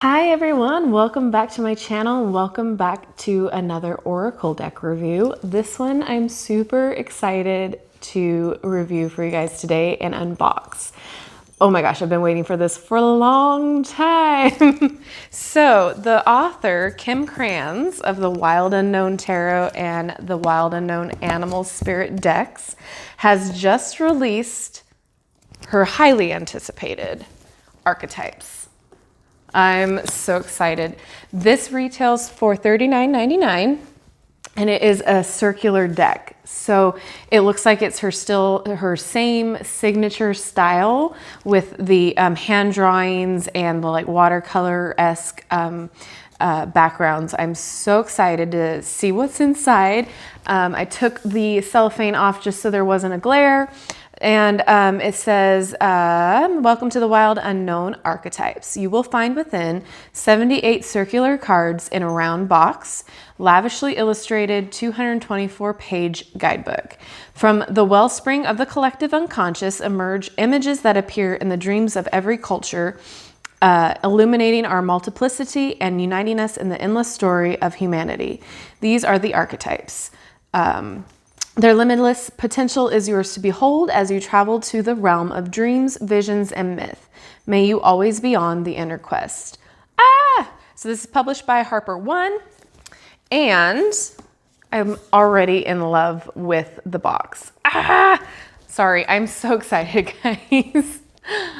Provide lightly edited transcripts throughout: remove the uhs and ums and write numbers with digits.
Hi everyone, welcome back to my channel and welcome back to another Oracle deck review. This one I'm super excited to review for you guys today and unbox. Oh my gosh, I've been waiting for this for a long time. So the author, Kim Krans of the Wild Unknown Tarot and the Wild Unknown Animal Spirit decks, has just released her highly anticipated archetypes. I'm so excited. This retails for $39.99 and it is a circular deck. So it looks like it's her same signature style with the hand drawings and the like watercolor-esque backgrounds. I'm so excited to see what's inside. I took the cellophane off just so there wasn't a glare. And it says, welcome to the Wild Unknown Archetypes. You will find within 78 circular cards in a round box, lavishly illustrated 224-page guidebook. From the wellspring of the collective unconscious emerge images that appear in the dreams of every culture, illuminating our multiplicity and uniting us in the endless story of humanity. These are the archetypes. Their limitless potential is yours to behold as you travel to the realm of dreams, visions, and myth. May you always be on the inner quest. So this is published by Harper One, and I'm already in love with the box. Sorry, I'm so excited, guys.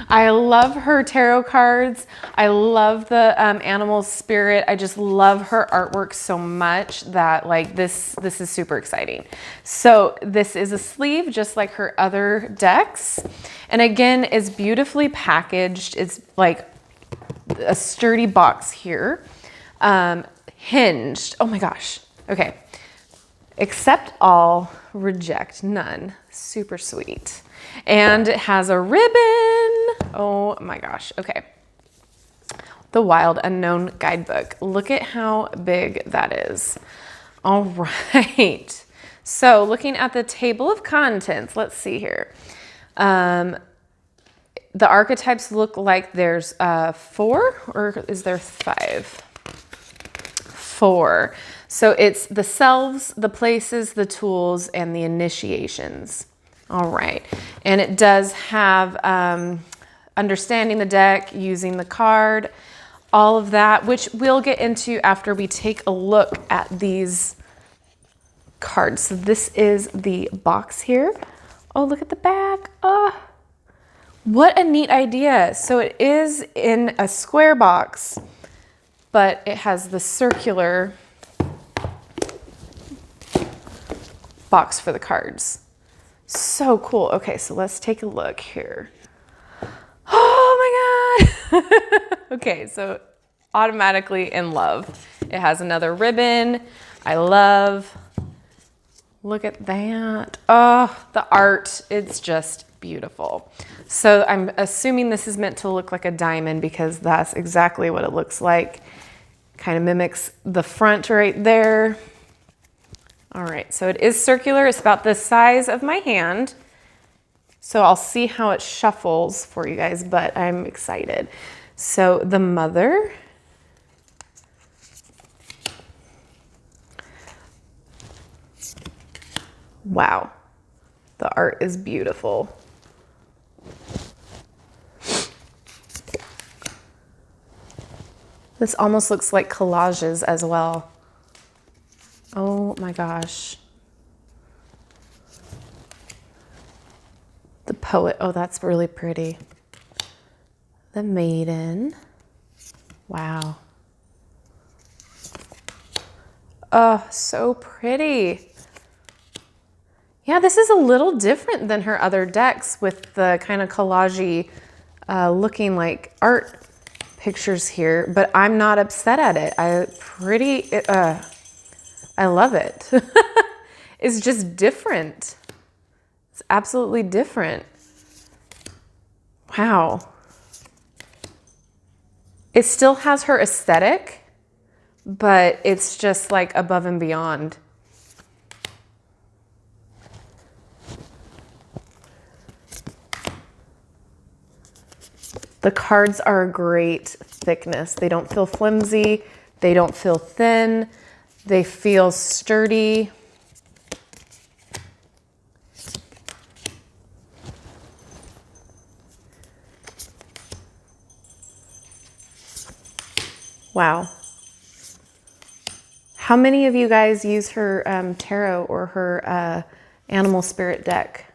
I love her tarot cards. I love the animal spirit. I just love her artwork so much that like this is super exciting. So this is a sleeve just like her other decks. And again, is beautifully packaged. It's like a sturdy box here. Hinged. Oh my gosh. Okay. Accept all, reject none. Super sweet. And it has a ribbon. Oh my gosh. Okay. The Wild Unknown Guidebook. Look at how big that is. All right. So looking at the table of contents, let's see here. The archetypes look like there's 4, or is there 5? 4. So it's the selves, the places, the tools, and the initiations. All right. And it does have understanding the deck, using the card, all of that, which we'll get into after we take a look at these cards. So this is the box here. Oh, look at the back. Oh, what a neat idea. So it is in a square box, but it has the circular box for the cards. So cool. Okay, so let's take a look here. Oh my God. Okay, so automatically in love. It has another ribbon. I love. Look at that. Oh, the art. It's just beautiful. So I'm assuming this is meant to look like a diamond because that's exactly what it looks like. Kind of mimics the front right there. All right, so it is circular. It's about the size of my hand. So I'll see how it shuffles for you guys, but I'm excited. So the mother. Wow, the art is beautiful. This almost looks like collages as well. Oh my gosh. The poet. Oh, that's really pretty. The maiden. Wow. Oh, so pretty. Yeah, this is a little different than her other decks with the kind of collage-y looking like art pictures here, but I'm not upset at it. I love it. It's just different. It's absolutely different. Wow. It still has her aesthetic, but it's just like above and beyond. The cards are a great thickness. They don't feel flimsy. They don't feel thin. They feel sturdy. Wow. How many of you guys use her tarot or her animal spirit deck?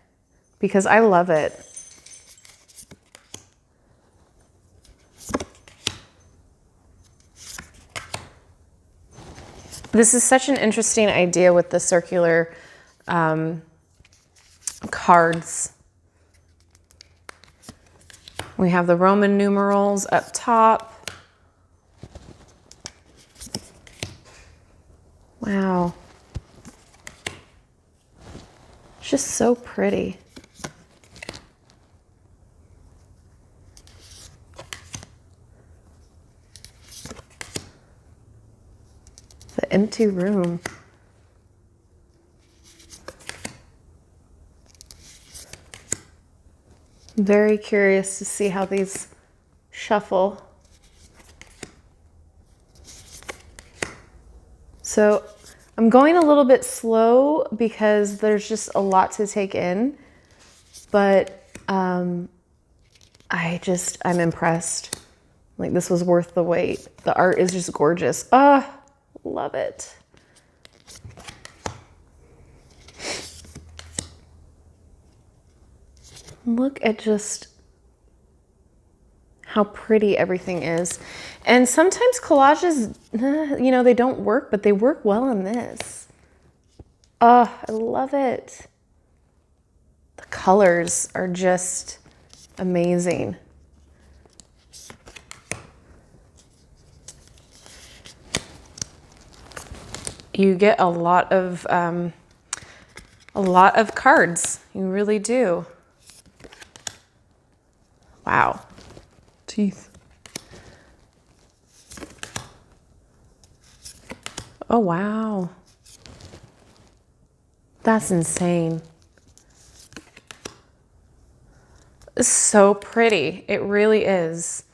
Because I love it. This is such an interesting idea with the circular cards. We have the Roman numerals up top. Wow. It's just so pretty. The empty room. I'm very curious to see how these shuffle. So I'm going a little bit slow because there's just a lot to take in, but I'm impressed. Like, this was worth the wait. The art is just gorgeous. Ah, love it. Look at just how pretty everything is. And sometimes collages, you know, they don't work, but they work well in this. Oh, I love it. The colors are just amazing. You get a lot of cards. You really do. Wow. Teeth. Oh, wow. That's insane. It's so pretty. It really is.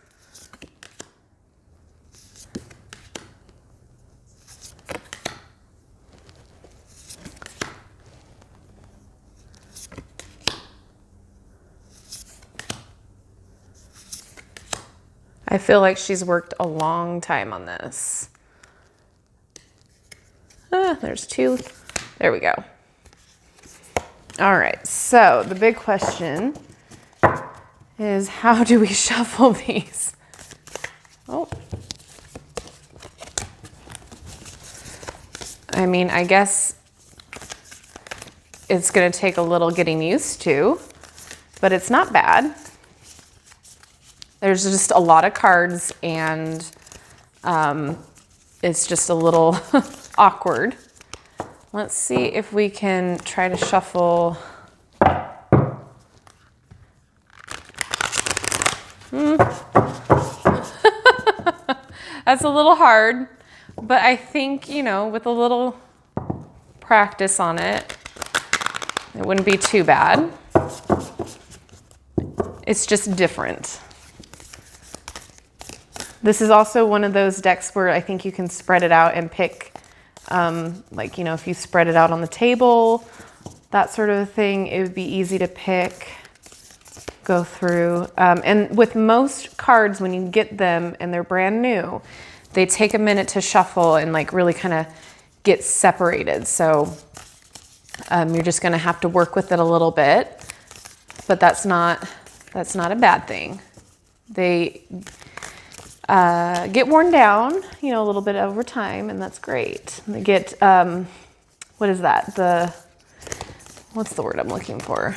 I feel like she's worked a long time on this. There's two. There we go. All right, so the big question is, how do we shuffle these? Oh. I mean, I guess it's gonna take a little getting used to, but it's not bad. There's just a lot of cards, and it's just a little awkward. Let's see if we can try to shuffle. That's a little hard, but I think, you know, with a little practice on it, it wouldn't be too bad. It's just different. This is also one of those decks where I think you can spread it out and pick, like, you know, if you spread it out on the table, that sort of thing, it would be easy to pick, go through. And with most cards, when you get them and they're brand new, they take a minute to shuffle and like really kind of get separated. So you're just gonna have to work with it a little bit, but that's not a bad thing. They get worn down, you know, a little bit over time, and that's great. They get, what is that? What's the word I'm looking for?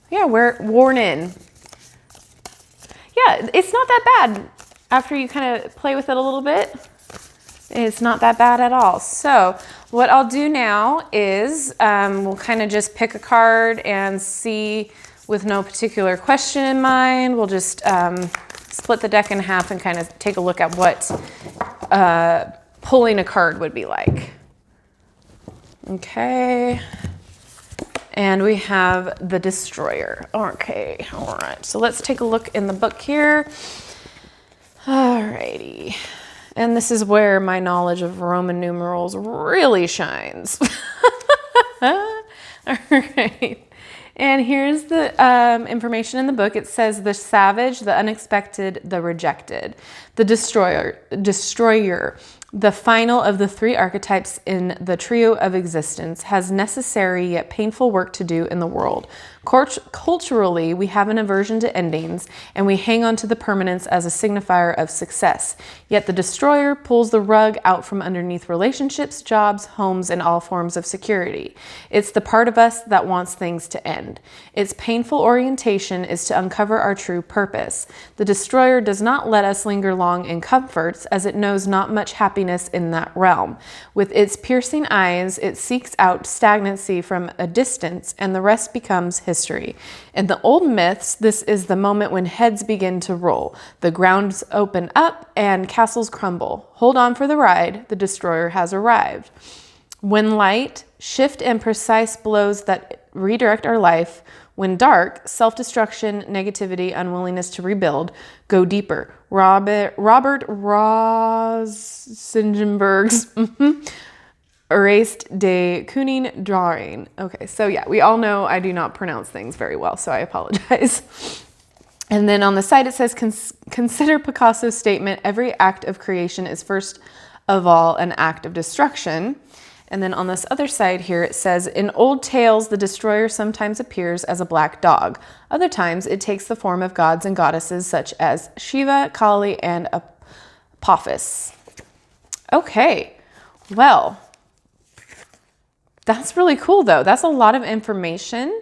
Yeah, worn in. Yeah, it's not that bad. After you kind of play with it a little bit, it's not that bad at all. So what I'll do now is we'll kind of just pick a card and see, with no particular question in mind, we'll just split the deck in half and kind of take a look at what pulling a card would be like. Okay. And we have the Destroyer. Okay, all right. So let's take a look in the book here. All righty. And this is where my knowledge of Roman numerals really shines. All right. And here's the information in the book. It says the savage, the unexpected, the rejected, the destroyer, the final of the three archetypes in the trio of existence, has necessary yet painful work to do in the world. Culturally, we have an aversion to endings, and we hang on to the permanence as a signifier of success. Yet the destroyer pulls the rug out from underneath relationships, jobs, homes, and all forms of security. It's the part of us that wants things to end. Its painful orientation is to uncover our true purpose. The destroyer does not let us linger long in comforts, as it knows not much happiness in that realm. With its piercing eyes, it seeks out stagnancy from a distance, and the rest becomes history. In the old myths, this is the moment when heads begin to roll, the grounds open up, and castles crumble. Hold on for the ride, the destroyer has arrived. When light, shift and precise blows that redirect our life. When dark, self-destruction, negativity, unwillingness to rebuild, go deeper. Robert Rosenberg's Erased de Kooning drawing. Okay, so yeah, we all know I do not pronounce things very well, so I apologize. And then on the side it says, consider Picasso's statement, every act of creation is first of all an act of destruction. And then on this other side here, it says, in old tales, the destroyer sometimes appears as a black dog. Other times, it takes the form of gods and goddesses such as Shiva, Kali, and Apophis. Okay, well, that's really cool, though. That's a lot of information,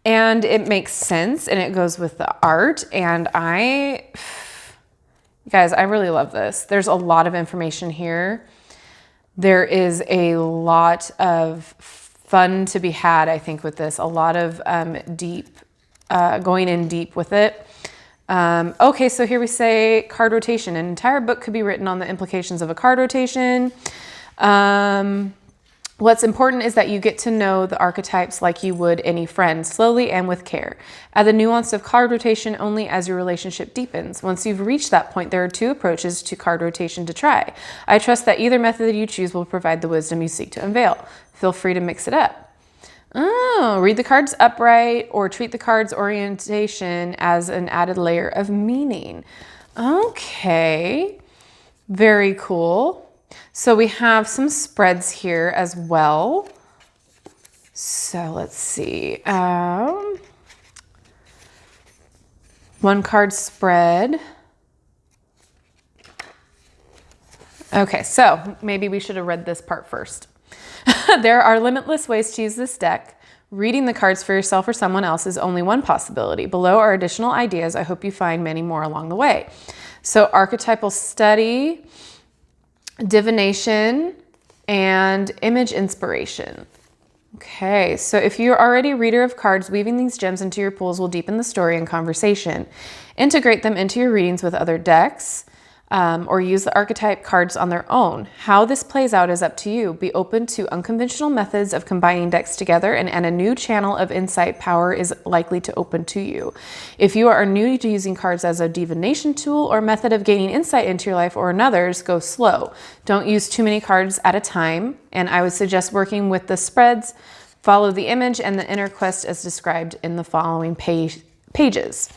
and it makes sense, and it goes with the art, and guys, I really love this. There's a lot of information here. There is a lot of fun to be had, I think, with this. A lot of going in deep with it. Okay, so here we say card rotation. An entire book could be written on the implications of a card rotation. What's important is that you get to know the archetypes like you would any friend, slowly and with care. Add the nuance of card rotation only as your relationship deepens. Once you've reached that point, there are two approaches to card rotation to try. I trust that either method you choose will provide the wisdom you seek to unveil. Feel free to mix it up. Oh, read the cards upright or treat the card's orientation as an added layer of meaning. Okay, very cool. So we have some spreads here as well. So let's see. One card spread. Okay, so maybe we should have read this part first. There are limitless ways to use this deck. Reading the cards for yourself or someone else is only one possibility. Below are additional ideas. I hope you find many more along the way. So archetypal study, divination, and image inspiration. Okay, so if you're already a reader of cards, weaving these gems into your pools will deepen the story and conversation. Integrate them into your readings with other decks, or use the archetype cards on their own. How this plays out is up to you. Be open to unconventional methods of combining decks together, and a new channel of insight power is likely to open to you. If you are new to using cards as a divination tool or method of gaining insight into your life or another's, go slow. Don't use too many cards at a time, and I would suggest working with the spreads. Follow the image and the inner quest as described in the following pages.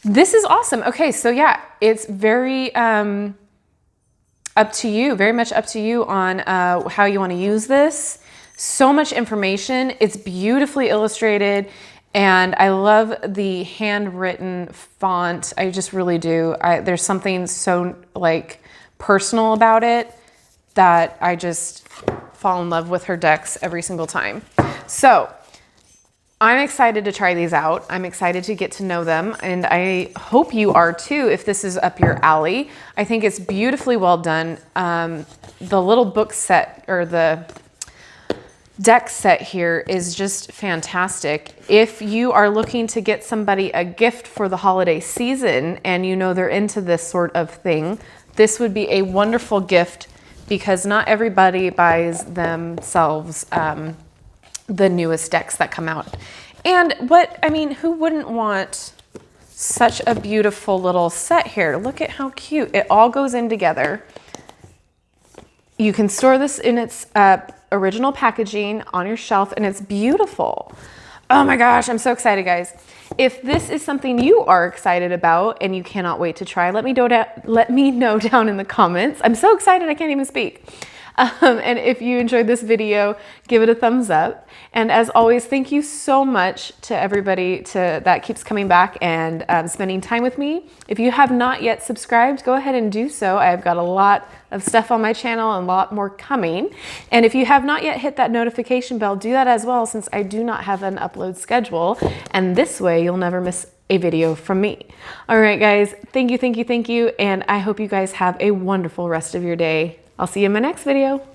This is awesome. Okay, so yeah, it's very up to you, very much up to you on how you want to use this. So much information. It's beautifully illustrated, and I love the handwritten font. I just really do. There's something so like personal about it that I just fall in love with her decks every single time. So I'm excited to try these out. I'm excited to get to know them, and I hope you are too if this is up your alley. I think it's beautifully well done. The little book set, or the deck set here, is just fantastic. If you are looking to get somebody a gift for the holiday season and you know they're into this sort of thing, this would be a wonderful gift, because not everybody buys themselves the newest decks that come out. And what, I mean, who wouldn't want such a beautiful little set here? Look at how cute. It all goes in together. You can store this in its original packaging on your shelf, and it's beautiful. Oh my gosh, I'm so excited, guys. If this is something you are excited about and you cannot wait to try, let me know down in the comments. I'm so excited I can't even speak. And if you enjoyed this video, give it a thumbs up. And as always, thank you so much to everybody that keeps coming back and spending time with me. If you have not yet subscribed, go ahead and do so. I've got a lot of stuff on my channel and a lot more coming. And if you have not yet hit that notification bell, do that as well, since I do not have an upload schedule. And this way you'll never miss a video from me. All right, guys, thank you. And I hope you guys have a wonderful rest of your day. I'll see you in my next video.